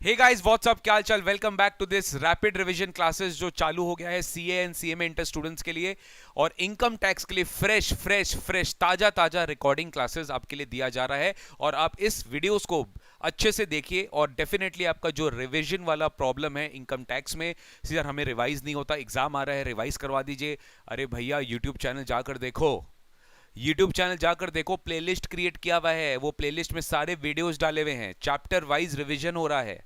Hey guys what's up, क्या हाल चाल। Welcome back to this rapid revision classes जो चालू हो गया है CA and CMA inter students के लिए और इनकम टैक्स के लिए फ्रेश फ्रेश फ्रेश ताजा ताजा रिकॉर्डिंग क्लासेस आपके लिए दिया जा रहा है। और आप इस वीडियोस को अच्छे से देखिए और डेफिनेटली आपका जो रिवीजन वाला प्रॉब्लम है इनकम टैक्स में, सर हमें रिवाइज नहीं होता, एग्जाम आ रहा है, रिवाइज करवा दीजिए। अरे भैया यूट्यूब चैनल जाकर देखो, यूट्यूब चैनल जाकर देखो, प्लेलिस्ट क्रिएट किया हुआ है, वो प्लेलिस्ट में सारे वीडियोस डाले हुए हैं, चैप्टर वाइज रिवीजन हो रहा है।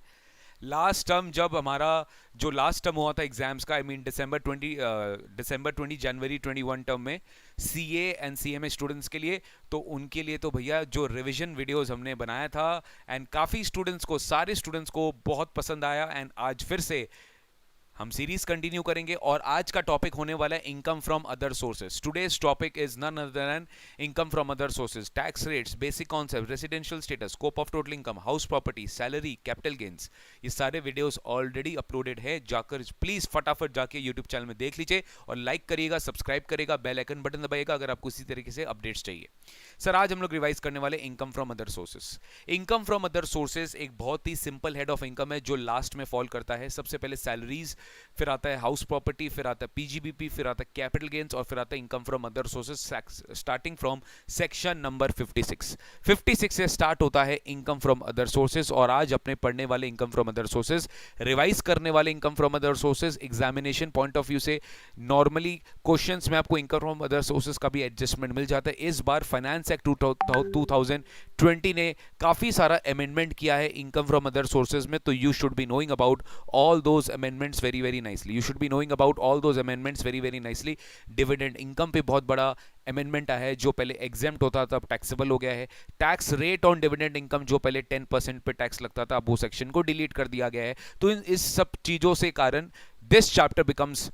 लास्ट टर्म जब हमारा जो लास्ट टर्म हुआ था एग्जाम्स का, I mean December 20 January 21 term में सीए एंड सीएमए स्टूडेंट्स के लिए, तो उनके लिए तो भैया जो रिवीजन वीडियोस हमने बनाया था एंड काफ़ी स्टूडेंट्स को, सारे स्टूडेंट्स को बहुत पसंद आया। एंड आज फिर से हम सीरीज कंटिन्यू करेंगे और आज का टॉपिक होने वाला है income from other sources. Today's topic is none other than income from other sources, tax rates, basic concept, residential status, scope of total income, house property, salary, capital gains. ये सारे videos already uploaded है, जाकर please फटाफट जाके YouTube channel में देख लीजिए और लाइक करिएगा, सब्सक्राइब करिएगा, बेल आइकन बटन दबाइएगा अगर आपको इसी तरीके से अपडेट्स चाहिए। सर आज हम लोग रिवाइज करने वाले income from other sources. Income from other sources एक बहुत ही सिंपल हेड ऑफ इनकम है जो लास्ट में फॉल करता है। सबसे पहले सैलरीज, फिर आता है हाउस प्रॉपर्टी, फिर आता है पीजीबीपी, फिर आता है कैपिटल गेन्स और फिर आता है income from other sources, starting from section number 56। 56 से स्टार्ट होता है इनकम फ्रॉम अदर सोर्सेज। और आज अपने पढ़ने वाले income from other sources, revise करने वाले income from other sources, examination point of view से नॉर्मली क्वेश्चंस में आपको इनकम फ्रॉम अदर सोर्सेज का भी एडजस्टमेंट मिल जाता है। इस बार फाइनेंस एक्ट 2020 ने काफी सारा अमेंडमेंट किया है इनकम फ्रॉम अदर सोर्सेज में, तो you should be knowing about all those amendments very very nicely. You should be knowing about all those amendments very very nicely. Dividend income पे बहुत बड़ा अमेंडमेंट आया है, जो पहले एग्जेम्प्ट होता था अब टैक्सेबल हो गया है। Tax rate on dividend income, जो पहले 10% पे टैक्स लगता था, अब वो सेक्शन को डिलीट कर दिया गया है। तो इस सब चीजों से कारण this chapter becomes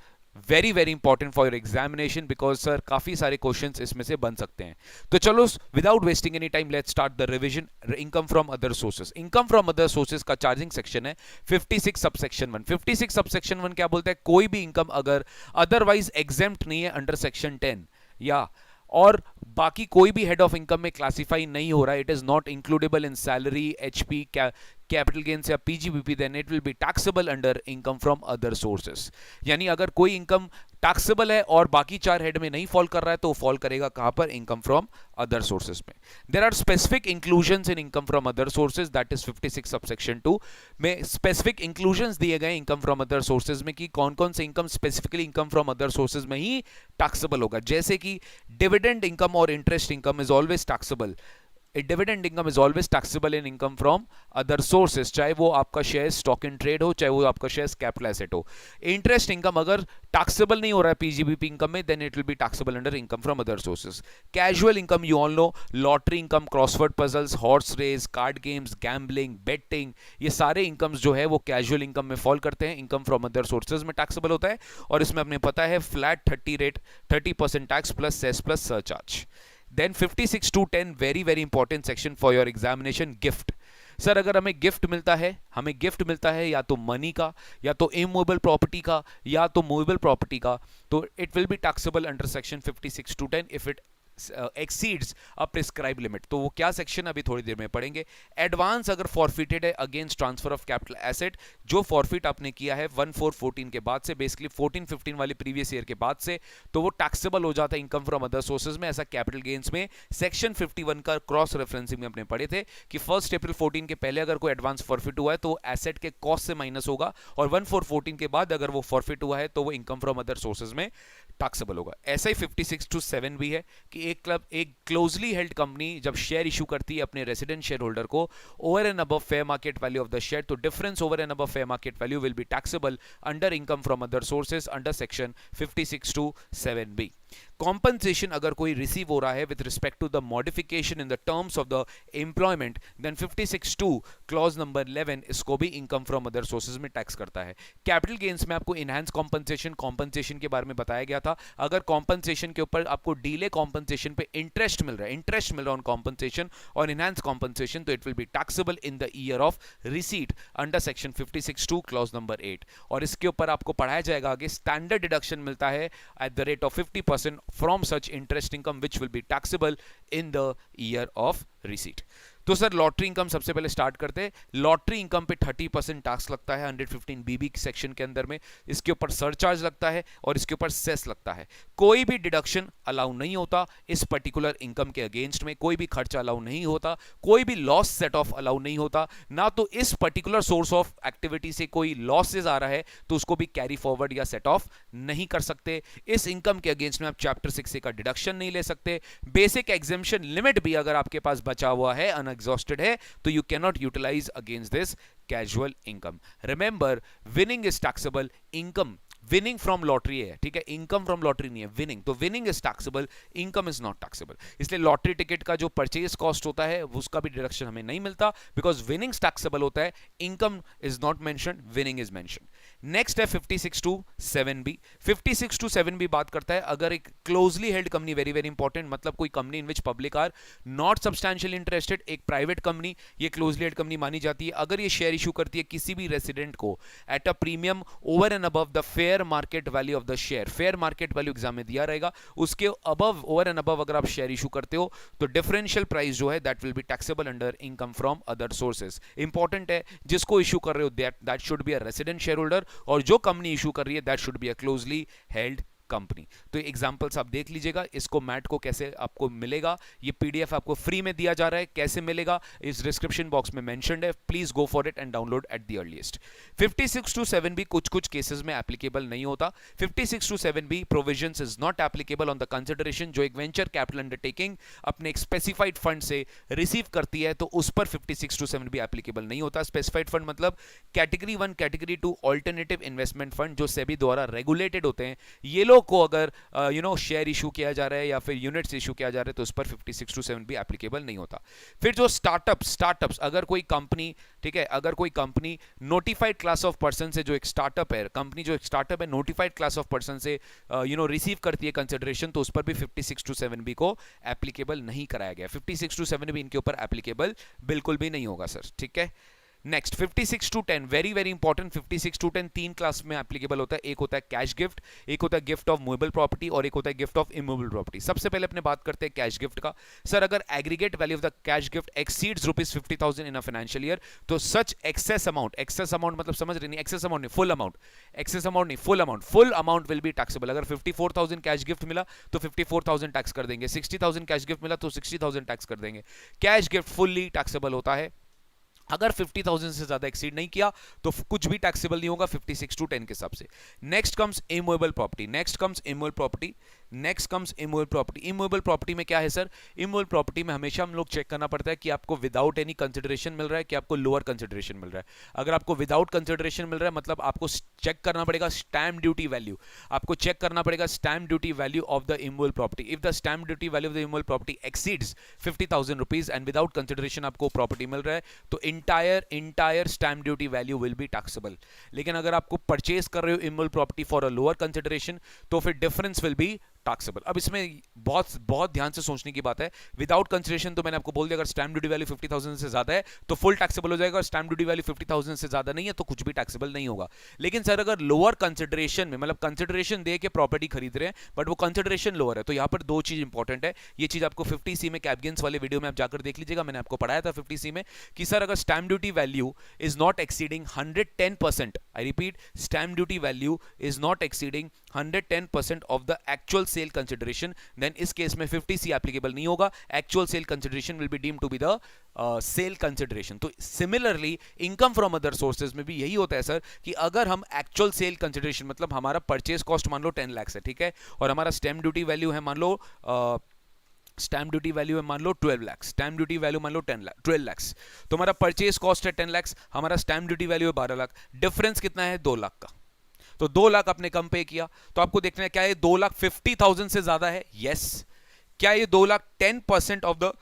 very very important for your examination, because sir काफी सारे क्वेश्चंस इसमें से बन सकते हैं। तो चलो without wasting any time let's start the revision. Income from other sources, income from other sources का चार्जिंग सेक्शन है 56 सबसेक्शन 1। 56 सबसेक्शन 1 क्या बोलता है? कोई भी इनकम अगर अदरवाइज एग्जेम्प्ट नहीं है अंडर सेक्शन 10 या और बाकी कोई भी हेड ऑफ इनकम में क्लासिफाई नहीं हो रहा है, it is not includable in salary, HP, capital gains या PGBP, then it will be taxable under income from other sources. यानी अगर कोई इनकम टैक्सेबल है और बाकी चार हेड में नहीं फॉल कर रहा है तो फॉल करेगा कहां पर? इनकम फ्रॉम अदर सोर्सेज में। There are specific inclusions in income from other sources, that is 56 subsection 2 में स्पेसिफिक इंक्लूजन्स दिए गए इनकम फ्रॉम अदर सोर्सेज में कि कौन कौन से income specifically income from other sources में ही टैक्सेबल होगा। जैसे कि डिविडेंड इनकम और interest income is always taxable. Dividend income is always taxable in income from other sources, चाहे वो आपका शेयर स्टॉक इन ट्रेड हो, चाहे वो आपका शेयर कैपिटल एसेट हो। इंटरेस्ट इनकम अगर टैक्सेबल नहीं हो रहा है पीजीबीपी इनकम में, then it will be taxable under income from other sources. Casual income, you all know, lottery income, crossword puzzles, horse race, card games, gambling, betting, ये सारे incomes जो है वो कैजुअल इनकम में फॉल करते हैं, income from other sources में taxable होता है। और इसमें अपने पता है flat 30% tax plus cess plus surcharge. Then 56 to 10 very very important section for your examination, gift। Sir अगर हमें गिफ्ट मिलता है, हमें गिफ्ट मिलता है या तो मनी का, या तो इमूवेबल प्रॉपर्टी का, या तो मूवेबल प्रॉपर्टी का, तो it will be taxable under section 56 to 10 if it exceeds a prescribe limit. तो वो क्या सेक्शन अभी थोड़ी देर में पढ़ेंगे। एडवांस अगर फॉरफिटेड है against transfer of capital asset, जो फॉरफिट आपने किया है 1414 के बाद से, बेसिकली 1415 वाले प्रीवियस ईयर के बाद से, तो वो टैक्सेबल हो जाता है इनकम फ्रॉम अदर सोर्सेज में। ऐसा कैपिटल गेन्स में सेक्शन 51 का क्रॉस रेफरेंसिंग में अपने पढ़े थे कि 1 अप्रैल 14 के पहले अगर कोई एडवांस फॉरफिट हुआ है तो एसेट के कॉस्ट से माइनस होगा, और 1414 के बाद अगर वो फॉरफिट हुआ है तो वो इनकम फ्रॉम अदर सोर्सेज में टैक्सेबल होगा। ऐसा ही 56 to 7 भी है कि एक क्लोजली हेल्ड कंपनी जब शेयर इशू करती है अपने रेसिडेंट शेयर होल्डर को over and above fair market value of the share, तो difference over and above fair market value will be taxable under income from other sources under section 56 to 7B। Compensation अगर कोई receive हो रहा है with respect to the modification in the terms of the employment, then 56(2) clause number 11 इसको भी income from other sources में tax करता है। कैपिटल गेन्स में आपको इनहैंस कॉम्पनसेशन के बारे में बताया गया था। अगर कॉम्पनसेशन के ऊपर आपको डीले कॉम्पनसेशन पे इंटरेस्ट मिल रहा है ऑन कॉम्पनसेशन और इनहैंस कॉम्पनसेशन, तो it will be taxable in the year of receipt under section 56(2) clause number 8। और इसके ऊपर आपको पढ़ाया जाएगा आगे, स्टैंडर्ड डिडक्शन मिलता है at the rate of 50% from such interest income which will be taxable in the year of receipt। तो सर लॉटरी इनकम सबसे पहले स्टार्ट करते हैं। लॉटरी इनकम पे 30% टैक्स लगता है 115 बीबी सेक्शन के अंदर में। इसके ऊपर सरचार्ज लगता है और इसके ऊपर सेस लगता है। कोई भी डिडक्शन अलाउ नहीं होता इस पर्टिकुलर इनकम के अगेंस्ट में, कोई भी खर्चा अलाउ नहीं होता, कोई भी लॉस सेट ऑफ अलाउ नहीं होता ना। तो इस पर्टिकुलर सोर्स ऑफ एक्टिविटी से कोई लॉसेज आ रहा है तो उसको भी कैरी फॉरवर्ड या सेट ऑफ नहीं कर सकते। इस इनकम के अगेंस्ट में आप चैप्टर 6 का डिडक्शन नहीं ले सकते। बेसिक एग्जेम्पशन लिमिट भी अगर आपके पास बचा हुआ है, अनएग्जॉस्टेड है, तो you can not utilise against this casual income. Remember, winning is taxable, income winning from lottery है, ठीक है, इनकम फ्रॉम लॉटरी नहीं है, विनिंग। तो winning is taxable, income is not taxable. इसलिए लॉटरी टिकट का जो परचेज कॉस्ट होता है उसका भी डिडक्शन हमें नहीं मिलता, बिकॉज विनिंग टैक्सेबल होता है, income is not mention, winning is mention. Next है 56 टू 7B। 56 टू 7B बात करता है अगर एक closely held company, very very important, मतलब कोई company in which public are not substantially interested, एक प्राइवेट कंपनी, ये क्लोजली हेल्ड कंपनी मानी जाती है। अगर ये शेयर इशू करती है किसी भी रेसिडेंट को at a premium over and above the fair market value of the share, fair market value exam में दिया रहेगा, उसके अबव, ओवर एंड अबव अगर आप शेयर इशू करते हो तो डिफरेंशियल प्राइस जो है that will be taxable under income from other sources. Important है, जिसको इशू कर रहे हो that should be a resident share holder, और जो कंपनी इशू कर रही है that should be a closely held company. तो एग्जांपल्स आप देख लीजिएगा, इसको मैट को कैसे आपको मिलेगा, ये पीडीएफ आपको फ्री में दिया जा रहा है, कैसे मिलेगा इस डिस्क्रिप्शन बॉक्स में मेंशन्ड है, please go for it and download at the earliest. 56 two 7B कुछ कुछ केसेस में एप्लीकेबल नहीं होता। 56 two 7B provisions is not applicable on the consideration जो एक वेंचर कैपिटल अंडरटेकिंग अपने एक स्पेसिफाइड फंड से रिसीव करती है, तो उस पर 56 टू 7B एप्लीकेबल नहीं होता। स्पेसिफाइड फंड मतलब category 1, category 2 alternative investment fund जो सेबी द्वारा रेगुलेटेड होते हैं, ये लोग को अगर शेयर इशू किया जा रहा है या फिर यूनिट्स इशू किया जा रहा है तो उस पर 56 टू 7B एप्लीकेबल नहीं होता। फिर जो स्टार्टअप्स, अगर कोई कंपनी, ठीक है, अगर कोई company notified class of person से, जो एक स्टार्टअप है, कंपनी जो एक स्टार्टअप है नोटिफाइड क्लास ऑफ पर्सन से रिसीव करती है कंसिडरेशन, तो उस पर भी 56 टू 7B को एप्लीकेबल नहीं कराया गया। 56 टू 7B इनके ऊपर एप्लीकेबल बिल्कुल भी नहीं होगा सर, ठीक है। Next 56 two 10, very very important. 56 two 10 तीन क्लास में एप्लीकेबल होता है, एक होता है कैश गिफ्ट, एक होता है गिफ्ट ऑफ मूवेबल प्रॉपर्टी और एक होता है गिफ्ट ऑफ इमूवेबल प्रॉपर्टी। सबसे पहले अपने बात करते हैं कैश गिफ्ट का। सर अगर aggregate value of the cash gift exceeds ₹50,000 in a financial year, तो सच एक्सेस अमाउंट मतलब समझ रहे नहीं, एक्सेस अमाउंट नहीं, फुल अमाउंट, एक्सेस अमाउंट नहीं, full amount will be taxable. अगर 54,000 कैश गिफ्ट मिला तो 54,000 टैक्स कर देंगे, 60,000 कैश गिफ्ट मिला तो 60,000 टैक्स कर देंगे। कैश गिफ्ट फुल्ली टैक्सेबल होता है। अगर 50,000 से ज्यादा एक्सीड नहीं किया तो कुछ भी टैक्सेबल नहीं होगा 56 टू 10 के हिसाब से। Next comes immovable property, immovable property में क्या है सर? इमूवेबल प्रॉपर्टी में हमेशा हम लोग चेक करना पड़ता है कि आपको विदाउट एनी कंसिडरेशन मिल रहा है कि आपको लोअर कंसिडरेशन मिल रहा है। अगर आपको विदाउट कंसिडरेशन मिल रहा है मतलब आपको चेक करना पड़ेगा स्टैम्प ड्यूटी वैल्यू, आपको चेक करना पड़ेगा stamp duty value of the immovable property. If the stamp duty value of the immovable property exceeds 50,000 rupees and without consideration आपको प्रॉपर्टी मिल रहा है तो entire stamp duty value will be taxable. लेकिन अगर आपको परचेज कर रहे हो immovable property for a lower consideration तो फिर डिफरेंस विल बी टैक्सेबल। अब इसमें बहुत ध्यान से सोचने की बात है। विदाउट कंसिडरेशन तो मैंने आपको बोल दिया, अगर स्टैम्प ड्यूटी वैल्यू 50,000 से ज्यादा है तो फुल टैक्सेबल हो जाएगा, और स्टैम्प ड्यूटी वैल्यू 50,000 से ज्यादा नहीं है तो कुछ भी टैक्सेबल नहीं होगा। लेकिन सर अगर लोअर कंसिडरेशन में, मतलब कंसिडरेशन दे के प्रॉपर्टी खरीद रहे हैं बट वो कंसिडरेशन लोअर है, तो यहां पर दो चीज इंपॉर्टेंट है। ये चीज आपको 50C में कैपगेन्स वाले वीडियो में आप जाकर देख लीजिएगा, मैंने आपको पढ़ाया था 50C में कि सर अगर stamp duty value is not exceeding 110%, I repeat, stamp duty value is not exceeding 110% of the actual sale consideration, then इस केस में 50C एप्लीकेबल नहीं होगा। Actual sale consideration will be deemed to be the sale consideration. तो similarly income from other sources में भी यही होता है सर कि अगर हम एक्चुअल सेल कंसिडरेशन, मतलब हमारा परचेज कॉस्ट मान लो 10 लाख है, ठीक है, और हमारा स्टैम्प ड्यूटी वैल्यू है मान लो स्टैम्प ड्यूटी वैल्यू है मान लो 12 लाख, स्टैम्प ड्यूटी वैल्यू मान लो 12 लाख, तो हमारा परचेज कॉस्ट है 10 लाख, हमारा स्टैम्प ड्यूटी वैल्यू है 12 लाख, डिफरेंस कितना है? 2 लाख का। तो 2 लाख आपने कम पे किया, तो आपको देखना है क्या ये 2 लाख 50,000 से ज्यादा है? यस। क्या ये 2 लाख 10% ऑफ द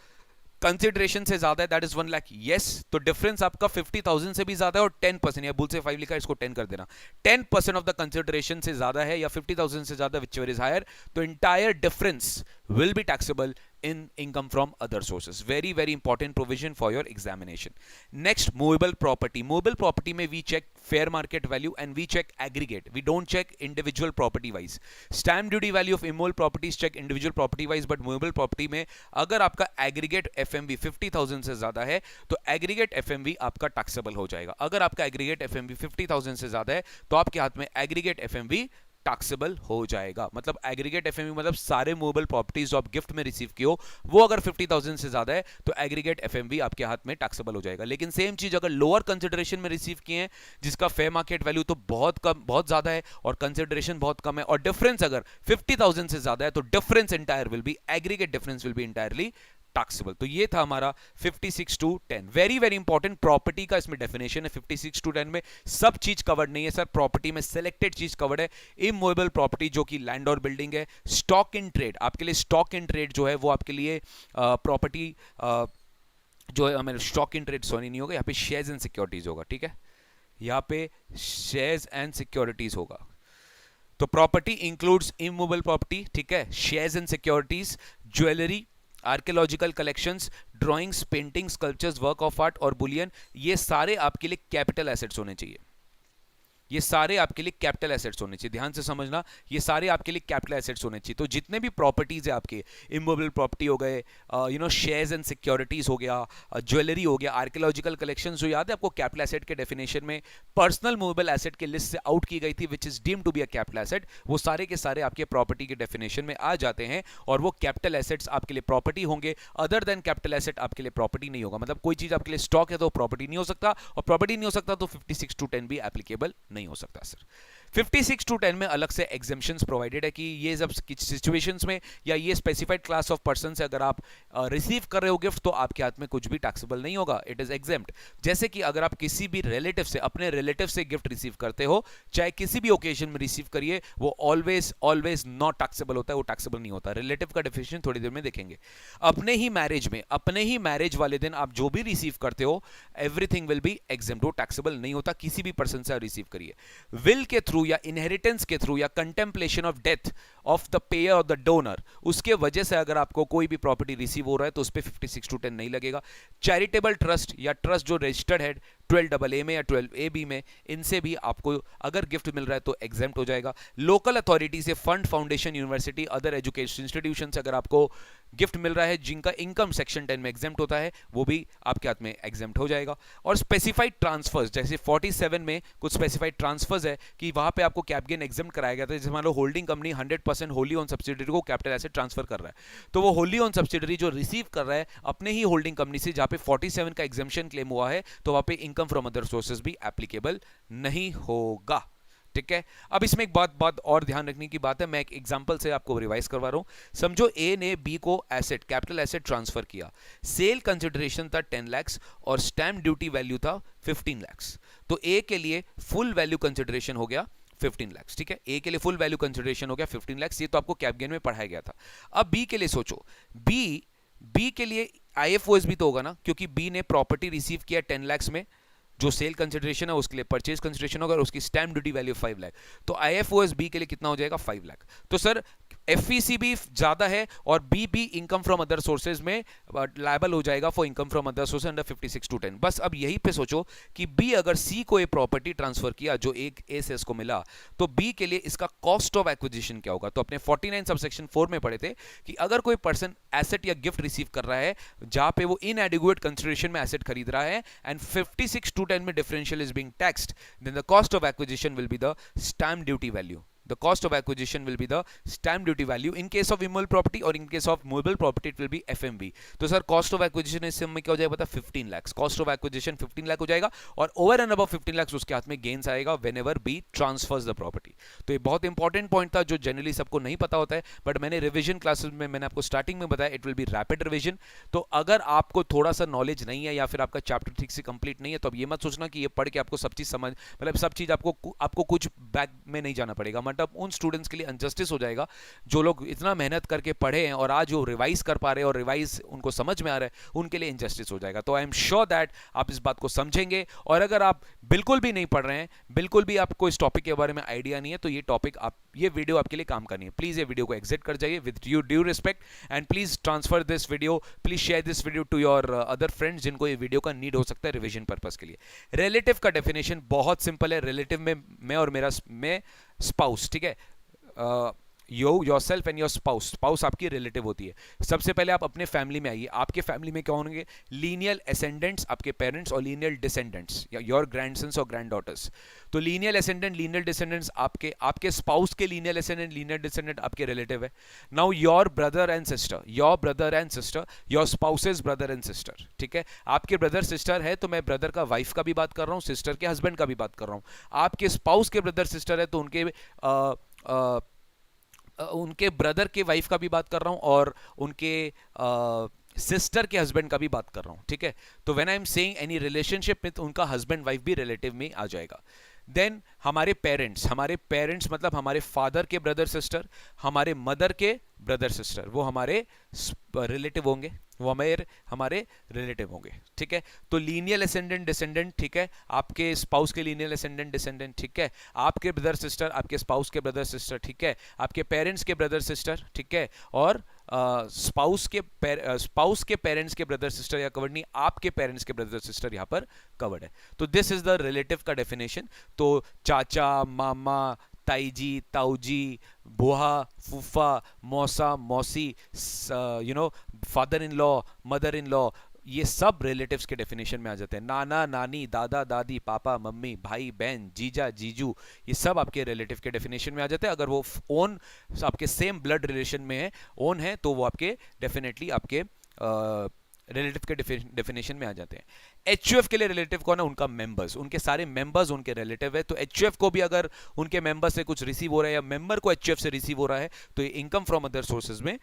कंसिडरेशन से ज्यादा है? That is 1 lakh. यस। तो डिफरेंस आपका 50,000 से भी ज्यादा है और 10%, या भूल से 5 लिखा है, इसको 10 कर देना, 10% ऑफ द कंसिडरेशन से ज्यादा है या 50,000 से ज्यादा, विच एवर इज हायर, तो entire difference will be taxable in income from other sources. Very very important provision for your examination. Next, movable property. Movable property में we check fair market value and we check aggregate. We don't check individual property wise. Stamp duty value of immovable properties check individual property wise, but movable property में अगर आपका aggregate FMV 50,000 से ज्यादा है तो aggregate FMV आपका taxable हो जाएगा. अगर आपका aggregate FMV 50,000 से ज्यादा है तो आपके हाथ में aggregate FMV टैक्सेबल हो जाएगा. मतलब एग्रीगेट एफएमवी मतलब सारे मूवेबल प्रॉपर्टीज जो आप गिफ्ट में रिसीव किए हो वो अगर 50,000 से ज्यादा है तो एग्रीगेट एफएमवी आपके हाथ में टैक्सेबल हो जाएगा. लेकिन सेम चीज अगर लोअर कंसिडरेशन में रिसीव किए हैं जिसका फेयर मार्केट वैल्यू तो बहुत कम, बहुत ज्यादा है और कंसिडरेशन बहुत कम है और डिफरेंस अगर 50,000 से ज्यादा है तो difference entire will be aggregate difference will be entirely taxable. तो ये था हमारा 56 to 10. Very very important property का इसमें डेफिनेशन है. 56 to 10 में सब चीज कवर्ड नहीं है सर, प्रॉपर्टी में सिलेक्टेड चीज कवर्ड है. इमूवेबल प्रॉपर्टी जो कि लैंड और बिल्डिंग है. स्टॉक इन ट्रेड, आपके लिए स्टॉक इन ट्रेड जो है वो आपके लिए प्रॉपर्टी जो है हमारे स्टॉक इन ट्रेड सॉरी नहीं होगा, यहाँ पे शेयर्स एंड सिक्योरिटीज होगा. ठीक है, यहाँ पे शेयर्स एंड सिक्योरिटीज होगा. तो प्रॉपर्टी इंक्लूड्स इमूवेबल प्रॉपर्टी, ठीक है, shares and securities, jewellery, archaeological collections, drawings, painting, sculptures, work of art और बुलियन. ये सारे आपके लिए कैपिटल एसेट्स होने चाहिए. ये सारे आपके लिए कैपिटल एसेट्स होने चाहिए. ध्यान से समझना, ये सारे आपके लिए कैपिटल एसेट्स होने चाहिए. तो जितने भी प्रॉपर्टीज है आपके, इमूवेबल प्रॉपर्टी हो गए, शेयर्स एंड सिक्योरिटीज हो गया, ज्वेलरी हो गया, आर्कियोलॉजिकल कलेक्शंस, जो याद है आपको कैपिटल एसेट के डेफिनेशन में पर्सनल मूवेबल एसेट के लिस्ट से आउट की गई थी which is deemed to be a capital asset, वो सारे के सारे आपके प्रॉपर्टी के डेफिनेशन में आ जाते हैं और वो कैपिटल एसेट्स आपके लिए प्रॉपर्टी होंगे. अदर देन कैपिटल एसेट आपके लिए प्रॉपर्टी नहीं होगा. मतलब कोई चीज आपके लिए स्टॉक है तो प्रॉपर्टी नहीं हो सकता, और प्रॉपर्टी नहीं हो सकता तो 56 to 10 भी एप्लीकेबल नहीं हो सकता सर. 56 to 10 में अलग से एग्जेम्पशंस प्रोवाइडेड है कि ये जब सिचुएशंस में या ये स्पेसिफाइड क्लास ऑफ पर्सन से अगर आप रिसीव कर रहे हो गिफ्ट तो आपके हाथ में कुछ भी टैक्सेबल नहीं होगा. It is exempt. जैसे कि अगर आप किसी भी रिलेटिव से, अपने रिलेटिव से गिफ्ट रिसीव करते हो, चाहे किसी भी ओकेजन में रिसीव करिए, वो ऑलवेज ऑलवेज नॉट टैक्सेबल होता है, वो टैक्सेबल नहीं होता. रिलेटिव का डेफिनेशन थोड़ी देर में देखेंगे. अपने ही मैरिज में, अपने ही मैरिज वाले दिन आप जो भी रिसीव करते हो एवरीथिंग विल बी एग्जेम्प्ट. वो टैक्सेबल नहीं होता किसी भी पर्सन से रिसीव करिए. विल के थ्रू या इनहेरिटेंस के थ्रू या contemplation of death of the pair और द डोनर, उसके वजह से अगर आपको कोई भी प्रॉपर्टी रिसीव हो रहा है तो उस पे 56 to 10 नहीं लगेगा. चैरिटेबल ट्रस्ट या ट्रस्ट जो रजिस्टर्ड है 12AA में या 12AB में, इनसे भी आपको अगर गिफ्ट मिल रहा है तो एग्जेम्प्ट हो जाएगा. लोकल अथॉरिटी से, fund, foundation, university, other education institution से अगर आपको गिफ्ट मिल रहा है जिनका इनकम सेक्शन 10 में एग्जेम्प्ट होता है, वो भी आपके हाथ में एग्जेम्प्ट हो जाएगा. और स्पेसिफाइड ट्रांसफर्स, जैसे 47 में कुछ स्पेसिफाइड ट्रांसफर्स है कि वहां पे आपको कैप गेन एग्जेम्प्ट कराया गया था. जैसे मान लो holding company 100% wholly owned subsidiary को कैपिटल एसेट ट्रांसफर कर रहा है, तो वो होली ऑन सब्सिडरी जो रिसीव कर रहा है अपने ही होल्डिंग कंपनी से, जहां पे 47 का एग्जेम्पशन क्लेम हुआ है, तो वहां पे इनकम फ्रॉम अदर सोर्सेज भी एप्लीकेबल नहीं होगा. ठीक है, अब इसमें एक बात और ध्यान रखने की बात है. मैं एक एग्जांपल से आपको रिवाइज करवा रहा हूं. समझो ए ने बी को एसेट, कैपिटल एसेट ट्रांसफर किया. सेल कंसिडरेशन था 10 लाख और स्टैम्प ड्यूटी वैल्यू था 15 लाख. तो ए के लिए फुल वैल्यू कंसिडरेशन हो गया 15 लाख. ठीक है, ए के लिए फुल वैल्यू कंसिडरेशन हो गया 15 लाख. ये तो आपको कैप गेन में पढ़ाया गया था. अब बी के लिए सोचो, बी के लिए आईएफओएस भी तो होगा ना, क्योंकि बी ने प्रॉपर्टी रिसीव किया 10 लाख में, जो सेल कंसिडरेशन है उसके लिए परचेज कंसिडरेशन होगा और उसकी स्टैम्प ड्यूटी वैल्यू 5 लाख. तो आईएफओएस बी के लिए कितना हो जाएगा? 5 लाख. तो सर एफईसी भी ज्यादा है और बी भी इनकम फ्रॉम अदर सोर्सेज में लायबल हो जाएगा for income from other sources under 56 to 10. बस अब यहीं पे सोचो कि बी अगर सी को ये प्रॉपर्टी ट्रांसफर किया जो एक ए से इसको मिला, तो बी के लिए इसका कॉस्ट ऑफ एक्विजिशन क्या होगा? तो अपने 49 सबसेक्शन 4 में पढ़े थे कि अगर कोई पर्सन एसेट या गिफ्ट रिसीव कर रहा है जहां पे वो इनएडिक्वेट कंसिडरेशन में एसेट खरीद रहा है एंड 56 to 10 में differential is being taxed, then the cost of acquisition will be the stamp duty value. The cost of acquisition will be the stamp duty value in case of immobile property, or in case of movable property it will be FMV. तो sir cost of acquisition इस समय क्या हो जाएगा? पता 15 lakhs. Cost of acquisition 15 lakh हो जाएगा और over and above 15 lakhs उसके हाथ में gains आएगा whenever B transfers the property. तो ये बहुत इंपॉर्टेंट पॉइंट था जो जनरली सबको नहीं पता होता है, बट मैंने रिविजन क्लासेस में मैंने आपको स्टार्टिंग में बताया it will B rapid revision. तो अगर आपको थोड़ा सा नॉलेज नहीं है या फिर आपका चैप्टर ठीक से कंप्लीट नहीं है, तो अब ये मत सोचना कि ये पढ़ के आपको सब चीज समझ, मतलब सब चीज आपको कुछ बैक में नहीं जाना पड़ेगा. टर्म उन स्टूडेंट्स के लिए अनजस्टिस हो जाएगा जो लोग इतना मेहनत करके पढ़े हैं और आज वो रिवाइज कर पा रहे हैं और रिवाइज उनको समझ में आ रहा है, उनके लिए इनजस्टिस हो जाएगा। तो आई एम श्योर दैट आप इस बात को समझेंगे। और अगर आप बिल्कुल भी नहीं पढ़ रहे हैं, बिल्कुल भी आपको इस टॉपिक के बारे में आइडिया नहीं है, तो ये वीडियो आपके लिए काम करनी है। प्लीज ये वीडियो को एग्जिट कर जाइए with due respect, and please transfer this video, please share this video to your other friends जिनको ये वीडियो का नीड हो सकता है रिवीजन पर्पस के लिए। रिलेटिव का डेफिनेशन बहुत सिंपल है। रिलेटिव में मैं और मेरा स्पाउस, ठीक है, योरसेल्फ एंड योर स्पाउस आपकी रिलेटिव होती है। सबसे पहले आप अपने फैमिली में आइए। आपके फैमिली में क्या होंगे? लीनियल एसेंडेंट्स आपके पेरेंट्स और लीनियल डिसेंडेंट्स या योर ग्रैंडसन्स और ग्रैंड डॉटर्स। तो लीनियल एसेंडेंट, लीनियल डिसेंडेंट्स आपके स्पाउस के लीनियल एसेंडेंट, लीनियल डिसेंडेंट आपके रिलेटिव है। Now your brother and sister, your spouses brother and sister, ठीक है। आपके ब्रदर सिस्टर है तो मैं ब्रदर का वाइफ का भी बात कर रहा हूँ, सिस्टर के हस्बैंड का भी बात कर रहा हूँ। आपके स्पाउस के ब्रदर सिस्टर है तो उनके ब्रदर के वाइफ का भी बात कर रहा हूं और उनके सिस्टर के हस्बैंड का भी बात कर रहा हूं, ठीक है। तो when I am saying any relationship में, तो उनका हस्बैंड वाइफ भी रिलेटिव में आ जाएगा। देन हमारे पेरेंट्स मतलब हमारे फादर के ब्रदर सिस्टर, हमारे मदर के ब्रदर सिस्टर, वो हमारे रिलेटिव होंगे, ठीक है। तो लीनियल एसेंडेंट डिसेंडेंट, ठीक है, आपके स्पाउस के लीनियल एसेंडेंट डिसेंडेंट, ठीक है, आपके ब्रदर सिस्टर, आपके स्पाउस के ब्रदर सिस्टर, ठीक है, आपके पेरेंट्स के ब्रदर सिस्टर, ठीक है, और स्पाउस के पेरेंट्स के ब्रदर सिस्टर या कवर्ड नहीं, आपके पेरेंट्स के ब्रदर सिस्टर यहां पर कवर्ड है। तो दिस इज द रिलेटिव का डेफिनेशन। तो चाचा, मामा, ताई जी, ताऊ जी, बुआ, फूफा, मौसा, मौसी, father in law, mother in law, ये सब रिलेटिव्स के डेफिनेशन में आ जाते हैं। नाना, नानी, दादा, दादी, पापा, मम्मी, भाई, बहन, जीजा, जीजू, ये सब आपके रिलेटिव के डेफिनेशन में आ जाते हैं। अगर वो ओन आपके सेम ब्लड रिलेशन में है, ओन है, तो वो आपके डेफिनेटली आपके रिलेटिव के डेफिनेशन में आ जाते हैं। एचयूएफ के लिए रिलेटिव कौन है? उनका मेंबर्स, उनके सारे मेंबर्स उनके रिलेटिव है। तो एचयूएफ को भी अगर उनके मेंबर से कुछ रिसीव हो रहा है या मेंबर को एचयूएफ से रिसीव हो रहा है तो ये इनकम फ्रॉम अदर सोर्सेज में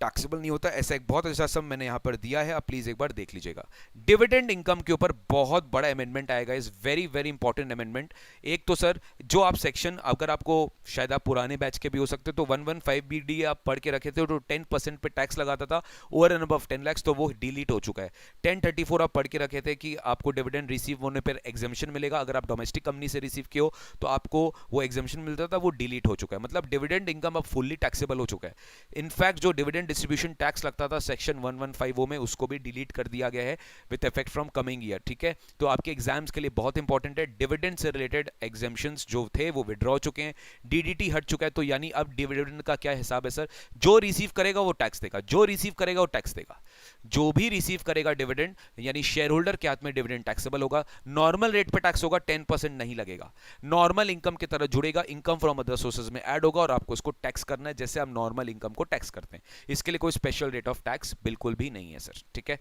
टैक्सेबल नहीं होता। ऐसा एक बहुत अच्छा सम मैंने यहां पर दिया है, आप प्लीज एक बार देख लीजिएगा। डिविडेंड इनकम के ऊपर बहुत बड़ा अमेंडमेंट आएगा, is very very important amendment. एक तो सर जो आप सेक्शन, अगर आपको शायद आप पुराने बैच के भी हो सकते तो 115 BD आप पढ़ के रखे थे तो 10% पे टैक्स लगाता था ओवर एंड अबव 10 लाख, तो वो डिलीट हो चुका है। 1034 आप पढ़ के रखे थे कि आपको डिविडेंड रिसीव होने पर एग्जामिशन मिलेगा। अगर आप डोमेस्टिक कंपनी से रिसीव किए हो तो आपको वो एग्जामिशन मिलता था, वो डिलीट हो चुका है। मतलब डिविडेंड इनकम अब फुल्ली टैक्सेबल हो चुका है। इनफैक्ट जो डिविडेंड डिस्ट्रीब्यूशन टैक्स लगता था सेक्शन 115 में, उसको भी डिलीट कर दिया गया है with effect from coming year, ठीक है। तो आपके एग्जाम्स के लिए बहुत इंपॉर्टेंट है। डिविडेंड से रिलेटेड एग्जाम्शंस जो थे वो विड्रॉ चुके हैं, डीडीटी हट चुका है। तो यानी अब डिविडेंड का क्या हिसाब है सर? जो रिसीव करेगा वो टैक्स देगा, जो रिसीव करेगा वो टैक्स देगा। जो भी रिसीव करेगा डिविडेंड, यानी शेयर होल्डर के हाथ में डिविडेंड टैक्सेबल होगा। नॉर्मल रेट पे टैक्स होगा, 10% नहीं लगेगा, नॉर्मल इनकम की तरह जुड़ेगा, इनकम फ्रॉम अदर सोर्सेज में ऐड होगा और आपको इसको टैक्स करना है जैसे आप नॉर्मल इनकम को टैक्स करते हैं। इसके लिए कोई स्पेशल रेट ऑफ टैक्स बिल्कुल भी नहीं है सर, ठीक है।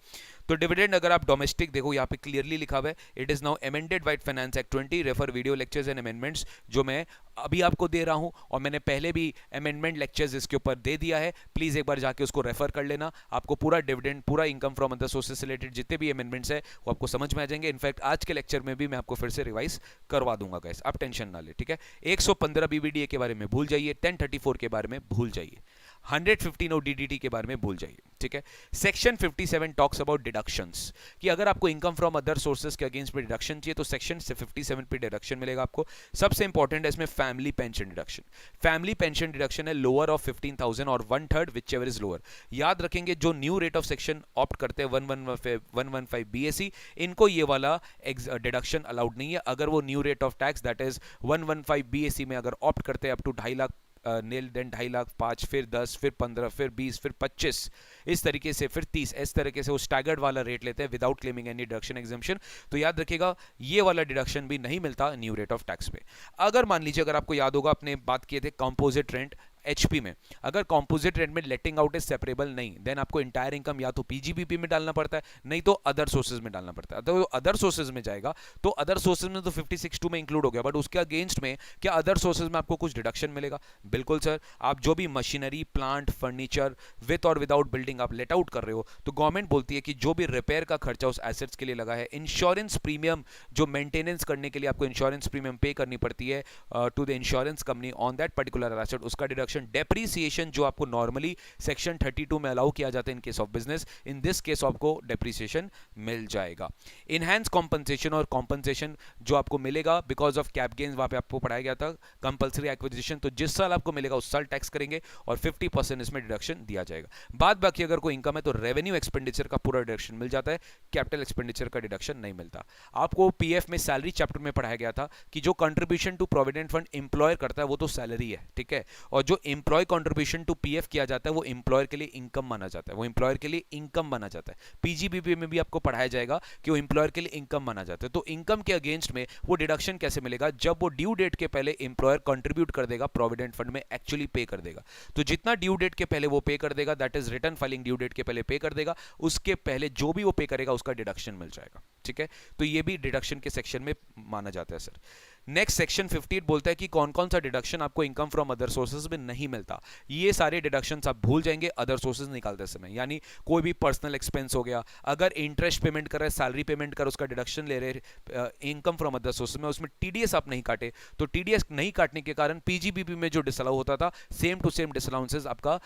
तो डिविडेंड अगर आप डोमेस्टिक देखो, यहां पे क्लियरली लिखा हुआ है, it is now amended by finance act 20, refer video lectures and amendments, जो मैं अभी आपको दे रहा हूं और मैंने पहले भी अमेंडमेंट लेक्चर्स इसके ऊपर दे दिया है। प्लीज एक बार जाके उसको रेफर कर लेना, आपको पूरा डिविडेंड, पूरा इनकम फ्रॉम अदर सोर्सेज से रिलेटेड जितने भी अमेंडमेंट्स है वो आपको समझ में आ जाएंगे। इनफैक्ट आज के लेक्चर में भी मैं आपको फिर से रिवाइज करवा दूंगा गाइस, आप टेंशन ना ले, ठीक है। 115 BBDA के बारे में भूल जाइए, 1034 के बारे में भूल जाइए, 115 ODDT के बारे में भूल जाइए, ठीक है। सेक्शन 57 टॉक्स अबाउट डिडक्शंस, कि अगर आपको इनकम फ्रॉम अदर सोर्सेज के अगेंस्ट में डिडक्शन चाहिए तो सेक्शन 57 पे डिडक्शन मिलेगा आपको। सबसे इंपॉर्टेंट है इसमें family pension deduction. Family pension deduction है लोअर ऑफ 15,000 और 1/3 विच एवर इज लोअर। याद रखेंगे जो new rate of section opt करते हैं 115 BAC, इनको ये वाला डिडक्शन अलाउड नहीं है। अगर वो new rate of tax that is 115 BAC में अगर ऑप्ट करते हैं up to 2.5 lakh nil, then 2.5 lakh, 5, फिर 10, फिर 15, फिर 20, फिर 25, इस तरीके से, फिर 30, इस तरीके से वो स्टैगर्ड वाला रेट लेते हैं without claiming any deduction exemption. तो याद रखिएगा ये वाला डिडक्शन भी नहीं मिलता न्यू रेट ऑफ टैक्स पे। अगर मान लीजिए, अगर आपको याद होगा, अपने बात किए थे कंपोजिट रेंट, एचपी में अगर कॉम्पोजिट रेंट में लेटिंग आउट इज सेपरेबल नहीं, देन आपको इंटायर इनकम या तो पीजीबीपी में डालना पड़ता है, नहीं तो अदर सोर्सेज में डालना पड़ता है। तो अदर सोर्सेज में जाएगा तो अदर सोर्सेज में तो 56(2) में इंक्लूड हो गया, बट उसके अगेंस्ट में क्या अदर सोर्सेज में आपको कुछ डिडक्शन मिलेगा? बिल्कुल सर, आप जो भी मशीनरी, प्लांट, फर्नीचर विद और विदाउट बिल्डिंग आप लेट आउट कर रहे हो तो गवर्नमेंट बोलती है कि जो भी रिपेयर का खर्चा उस एसेट्स के लिए लगा है, इंश्योरेंस प्रीमियम जो मेंटेनेंस करने के लिए आपको इंश्योरेंस प्रीमियम पे करनी पड़ती है to the insurance company on that particular asset, उसका डिडक्शन, डेप्रीसिएशन जो आपको नॉर्मली सेक्शन 32 में अलाउ किया जाता है in case of business, in this case आपको डेप्रीसिएशन मिल जाएगा। इनहैंस कॉम्पनसेशन और कॉम्पनसेशन जो आपको मिलेगा बिकॉज ऑफ कैप गेन्स, वहां पे आपको पढ़ाया गया था कंपल्सरी एक्विजिशन, तो जिस साल आपको मिलेगा उस साल टैक्स करेंगे और 50% इसमें डिडक्शन दिया जाएगा। बाद बाकी अगर कोई इनकम है तो रेवेन्यू एक्सपेंडिचर का पूरा डिडक्शन मिल जाता है, कैपिटल एक्सपेंडिचर का डिडक्शन नहीं मिलता। आपको पीएफ में सैलरी चैप्टर में पढ़ाया गया था कि जो contribution to provident fund employer करता है वो तो सैलरी है, ठीक है, और जो एम्प्लॉय कंट्रीब्यूशन टू पीएफ किया जाता है वो एम्प्लॉयर के लिए इनकम माना जाता है, वो एम्प्लॉयर के लिए इनकम माना जाता है। पीजीबीपी में भी आपको पढ़ाया जाएगा कि वो एम्प्लॉयर के लिए इनकम माना जाता है। तो इनकम के अगेंस्ट में वो डिडक्शन कैसे मिलेगा? जब वो ड्यू डेट के पहले एम्प्लॉयर कंट्रीब्यूट कर देगा प्रोविडेंट फंड में, एक्चुअली पे कर देगा। तो जितना ड्यू डेट के पहले वो पे कर देगा, that is return filing due date के पहले पे कर देगा, उसके पहले जो भी वो पे करेगा उसका डिडक्शन मिल जाएगा, ठीक है। तो ये भी डिडक्शन के सेक्शन में माना जाता है सर। नेक्स्ट सेक्शन 58 बोलता है कि कौन कौन सा डिडक्शन आपको इनकम फ्रॉम अदर सोर्सेज में नहीं मिलता। ये सारे डिडक्शंस आप भूल जाएंगे अदर सोर्सेज निकालते समय, यानी कोई भी पर्सनल एक्सपेंस हो गया, अगर इंटरेस्ट पेमेंट कर रहे हैं, सैलरी पेमेंट कर उसका डिडक्शन ले रहे इनकम फ्रॉम अदर सोर्सेज में, उसमें टीडीएस आप नहीं काटे, तो टीडीएस नहीं काटने के कारण पीजीबीपी में जो डिसअलाउ होता था सेम टू सेम डिसअलाउंसेस आपका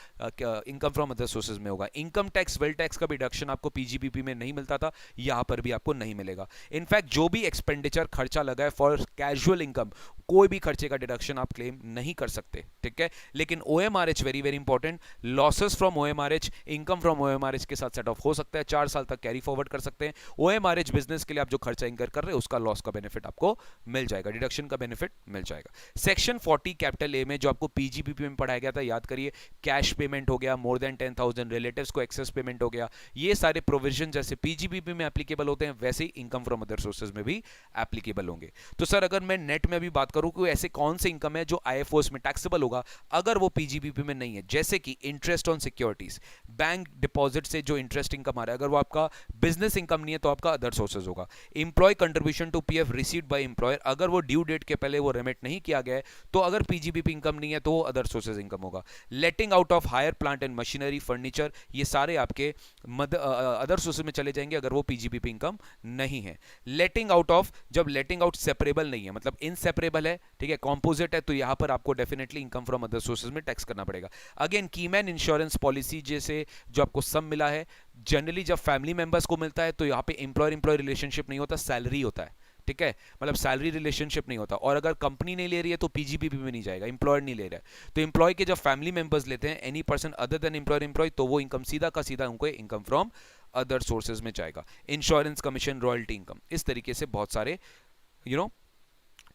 इनकम फ्रॉम अदर सोर्सेज में होगा। इनकम टैक्स, वेल्थ टैक्स का भी डिडक्शन आपको पीजीबीपी में नहीं मिलता था, यहां पर भी आपको नहीं मिलेगा। इनफैक्ट जो भी एक्सपेंडिचर खर्चा लगा है फॉर कैजुअल इनकम, कोई भी खर्चे का डिडक्शन आप क्लेम नहीं कर सकते, ठीक है। लेकिन OMRH very very important, losses from OMRH, income from OMRH के साथ सेट ऑफ हो सकता है, 4 साल तक कैरी फॉरवर्ड कर सकते हैं। ओएमआरएच बिजनेस के लिए आप जो खर्चा इंकर कर रहे हैं उसका लॉस का बेनिफिट आपको मिल जाएगा, डिडक्शन का बेनिफिट मिल जाएगा। सेक्शन 40 कैपिटल ए में जो आपको पीजीबीपी में पढ़ाया गया था, याद करिए, कैश पेमेंट हो गया मोर देन 10,000, रिलेटिव्स को एक्सेस पेमेंट हो गया, ये सारे प्रोविजन जैसे पीजीबीपी में एप्लीकेबल होते हैं वैसे ही इनकम फ्रॉम अदर सोर्सेज में भी एप्लीकेबल होंगे। तो सर अगर मैं नेट में भी बात करूं कि ऐसे कौन से इनकम है जो आईएफओएस में टैक्सेबल होगा अगर वो पीजीबीपी में नहीं है, जैसे कि interest on securities, bank deposit से जो इंटरेस्ट इनकम आ रहा है, अगर वो आपका बिजनेस इनकम नहीं है तो आपका अदर सोर्सेज होगा। Employee contribution to PF received by employer, अगर वो ड्यू डेट के पहले वो रेमिट नहीं किया गया है तो अगर पीजीबीपी इनकम नहीं है तो अदर सोर्सेज इनकम होगा। Letting out of hire plant and machinery, furniture, ये सारे आपके अदर सोर्सेज में चले जाएंगे अगर वो पीजीबीपी इनकम नहीं है। लेटिंग आउट ऑफ, जब लेटिंग आउट सेपरेबल नहीं है, मतलब इनसेपरेबल है, ठीक है, कॉम्पोजिट है, तो यहां पर आपको definitely income from other sources में टैक्स करना पड़ेगा। अगेन कीमैन इंश्योरेंस पॉलिसी जैसे जो आपको सम मिला है, जनरली जब फैमिली मेंबर्स को मिलता है तो यहां पे एम्प्लॉयर एम्प्लॉय रिलेशनशिप नहीं होता, सैलरी होता है, ठीक है, मतलब सैलरी रिलेशनशिप नहीं होता। और अगर कंपनी नहीं ले रही है तो पीजीबीपी में नहीं जाएगा, एम्प्लॉयर नहीं ले रहा है, तो एम्प्लॉय के जब फैमिली मेंबर्स लेते हैं any person other than employee, तो वो इनकम सीधा का सीधा उनको इनकम फ्रॉम अदर सोर्सेज में जाएगा। इंश्योरेंस कमीशन, रॉयल्टी इनकम, इस तरीके से बहुत सारे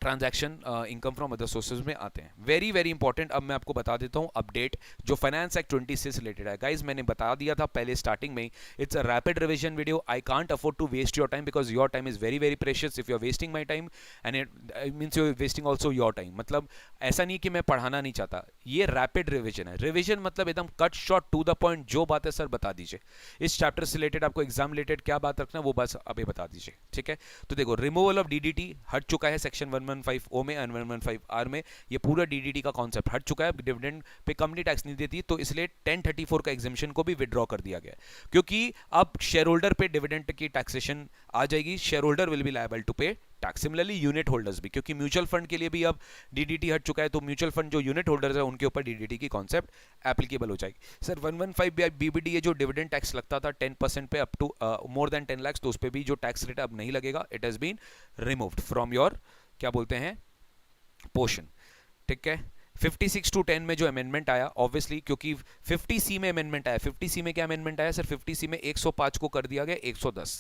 transaction income from other sources में आते हैं। वेरी वेरी इंपॉर्टेंट, अब मैं आपको बता देता हूं अपडेट जो फाइनेंस एक्ट 20 से रिलेटेड है। गाइज मैंने बता दिया था पहले स्टार्टिंग में, it's a rapid revision video, I can't afford to waste your time because your time is very very precious. If you are wasting my time and it means you are wasting also your time, मतलब ऐसा नहीं कि मैं पढ़ाना नहीं चाहता, ये rapid revision है। रिविजन मतलब एकदम cut short to the point, जो बात है सर बता दीजिए, इस चैप्टर से रिलेटेड आपको एग्जाम रिलेटेड क्या बात रखना वो बस अभी बता दीजिए, ठीक है। तो देखो, रिमूवल ऑफ डीडीटी हट चुका है सेक्शन 115 ओ में, 115 आर में, ये पूरा डीडीटी का कॉन्सेप्ट हट चुका है। डिविडेंड पे कंपनी टैक्स नहीं देती, तो इसलिए 1034 का एग्जेम्पशन को भी विड्रॉ कर दिया गया, क्योंकि अब शेयर होल्डर पे डिविडेंड की टैक्सेशन आ जाएगी, share holder will be liable to pay tax. Similarly unit holders भी, क्योंकि म्यूचुअल फंड के लिए भी अब डीडीटी हट चुका है, तो म्यूचुअल फंड जो यूनिट होल्डर्स है उनके ऊपर डीडीटी की कॉन्सेप्ट एप्लीकेबल हो जाएगी। सर 115 बीबीडी ये जो डिविडेंड टैक्स लगता था 10% पे up to more than 10 lakh, तो उस पर भी जो टैक्स रेट अब नहीं लगेगा, it has been removed from your क्या बोलते हैं पोर्शन, ठीक है। 56 to 10 में जो अमेंडमेंट आया, ऑब्वियसली क्योंकि 50C में अमेंडमेंट आया, 50C में क्या अमेंडमेंट आया सर, 50C में 105 को कर दिया गया 110,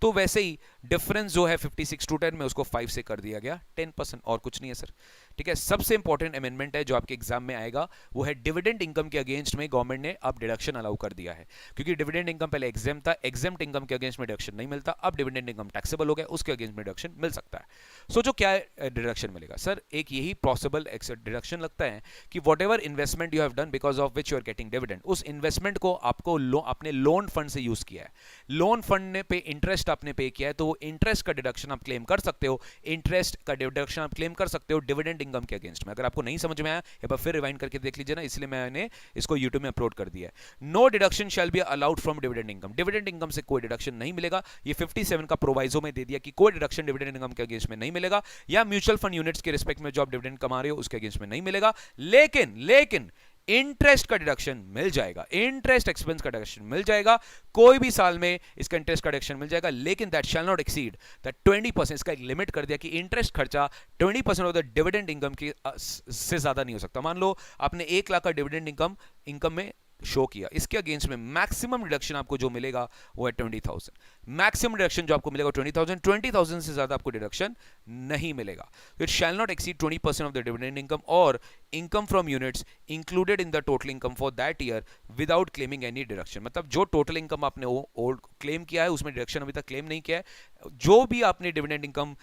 तो वैसे ही डिफरेंस जो है 56 to 10 में उसको 5 से कर दिया गया 10%, और कुछ नहीं है सर। ठीक है। सबसे इंपॉर्टेंट अमेंडमेंट है जो आपके एग्जाम में आएगा, वो है डिविडेंड इनकम के अगेंस्ट में गवर्नमेंट ने अब डिडक्शन अलाउ कर दिया है। क्योंकि डिविडेंड इनकम पहले एग्जाम था, एग्जाम इनकम के अगेंस्ट में डिडक्शन नहीं मिलता, अब डिविडेंड इनकम टैक्सेबल हो गया, उसके अगेंस्ट में डिडक्शन मिल सकता है। सोचो क्या डिडक्शन मिलेगा सर, एक यही पॉसिबल डिडक्शन लगता है कि whatever investment you have done because of which you are getting dividend, उस इन्वेस्टमेंट को आपको अपने लोन फंड से यूज किया है, लोन फंड ने पे इंटरेस्ट आपने पे किया है, तो वो इंटरेस्ट का डिडक्शन आप क्लेम कर सकते हो, इंटरेस्ट का डिडक्शन आप क्लेम कर सकते हो डिविडेंड इनकम के अगेंस्ट में। अगर आपको नहीं समझ में आया एक बार फिर रिवाइंड करके देख लीजिए ना, इसलिए मैंने इसको यूट्यूब में अपलोड कर दिया है। No deduction shall be allowed from dividend income, dividend income से कोई डिडक्शन नहीं मिलेगा। ये 57 का प्रोवाइजो में दे दिया कि कोई डिडक्शन डिविडेंड इनकम के अगेंस्ट में नहीं मिलेगा, या म्यूचुअल फंड यूनिट्स के रिस्पेक्ट में जो आप डिविडेंड कमा रहे हो उसके अगेंस्ट में नहीं मिलेगा। लेकिन इंटरेस्ट का डिडक्शन मिल जाएगा, इंटरेस्ट एक्सपेंस का डिडक्शन मिल जाएगा, कोई भी साल में इसका इंटरेस्ट का डिडक्शन मिल जाएगा, लेकिन that shell not exceed that 20%। इसका एक लिमिट कर दिया कि इंटरेस्ट खर्चा 20% ऑफ द डिविडेंड इनकम की से ज्यादा नहीं हो सकता। मान लो आपने 1 लाख का डिविडेंड इनकम में शो किया, इसके अगेंस्ट में मैक्सिमम डिडक्शन आपको जो मिलेगा वो है 20,000। मैक्सिमम डिडक्शन जो आपको मिलेगा 20,000 से ज्यादा आपको डिडक्शन नहीं मिलेगा। It shall not exceed 20% of the dividend income और income from units included in the total income for that year without claiming any deduction. मतलब जो टोटल इनकम आपने ओल्ड क्लेम किया है उसमें डिडक्शन अभी तक क्लेम नहीं किया है, जो भी आपने डिविडेंड इनकम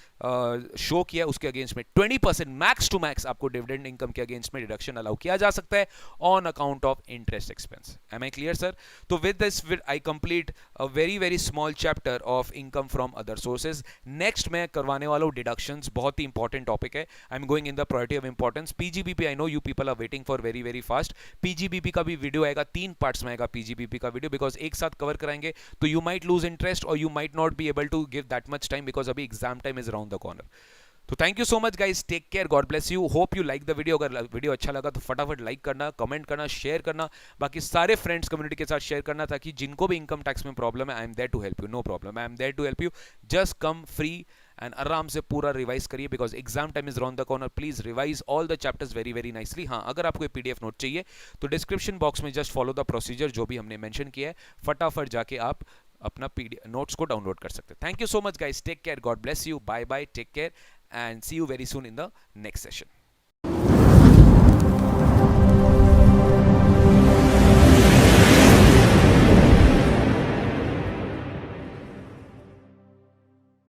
शो किया है उसके अगेंस्ट में 20% मैक्स टू मैक्स आपको डिविडेंड इनकम के अगेंस्ट में डिडक्शन अलाउ किया जा सकता है on account of interest expense. Am I clear sir? तो with this I complete a very small chapter of income from other sources. Next मैं करवाने वाला हूं डिडक्शंस, बहुत ही इंपॉर्टेंट टॉपिक है। I am going in the priority of importance. PGBP, I know you people are waiting for very fast. PGBP का भी video आएगा, 3 parts में आएगा पीजीबीपी का वीडियो, बिकॉज एक साथ कवर कराएंगे तो यू माइट लूज इंटरेस्ट और you might not be able to give that much time because अभी exam time is around the corner. तो thank you so much guys, take care, God bless you, hope you like the video. अगर video अच्छा लगा तो फटाफट like करना, comment करना, share करना, बाकी सारे फ्रेंड्स कम्युनिटी के साथ शेयर करना, ताकि जिनको भी इनकम टैक्स में प्रॉब्लम है, I am there to help you, no problem, I am there to help you. Just come free and आराम से पूरा रिवाइज करिए because exam time is round the corner. Please revise all the chapters very nicely. हाँ, अगर आपको PDF note चाहिए तो description box में जस्ट फॉलो द प्रोसीजर जो भी हमने मेंशन किया है, फटाफट जाके आप अपना पीडीएफ नोट्स को डाउनलोड कर सकते हैं। Thank you so much guys, take care, God bless you, bye bye, take care and see you very soon in the next session.